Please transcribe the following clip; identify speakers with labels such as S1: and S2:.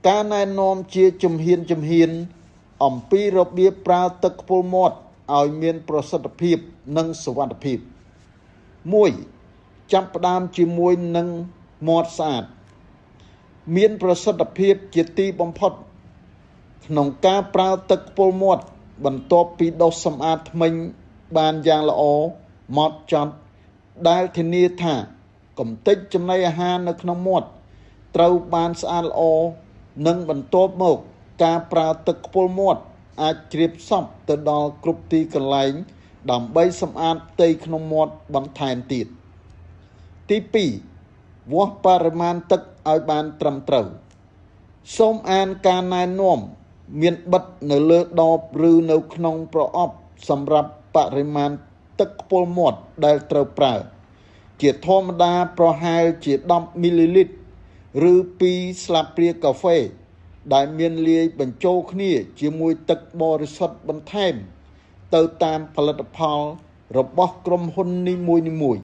S1: ការណែនាំជាជំហានអំពីរបៀបប្រើទឹកខ្ពុលមាត់ឲ្យមានប្រសិទ្ធភាពនិងសុវត្ថិភាព 1. ចាប់ផ្ដើមជាមួយនឹងមាត់ស្អាតមានប្រសិទ្ធភាពជាទីបំផុតក្នុងការប្រើទឹកខ្ពុលមាត់បន្ទាប់ពីដុសសម្អាតធ្មេញបានយ៉ាងល្អម៉ត់ចត់ដែលធានាថាកម្ទេចចំណីអាហារនៅក្នុងមាត់ត្រូវបានស្អាតល្អនិងបន្ទាប់មកការប្រើទឹកខ្ពុលមាត់អាចជ្រាបសព្វទៅដល់គ្រប់ទីកន្លែងដើម្បីសម្អាតផ្ទៃក្នុងមាត់បន្ថែមទៀត ទី 2 វាស់បរិមាណទឹកឲ្យបានត្រឹមត្រូវសូមអានការណែនាំមានបិទនៅលើដបឬនៅក្នុងប្រអប់សម្រាប់បរិមាណទឹកខ្ពុលមាត់ដែលត្រូវប្រើជាធម្មតាប្រហែលជា10មីលីលីត្រឬ2ស្លាបព្រាកាហ្វេដែលមានលាយបញ្ចូលគ្នាជាមួយទឹកបរិសុទ្ធបន្ថែមទៅតាមផលិតផលរបស់ក្រុមហ៊ុននីមួយៗ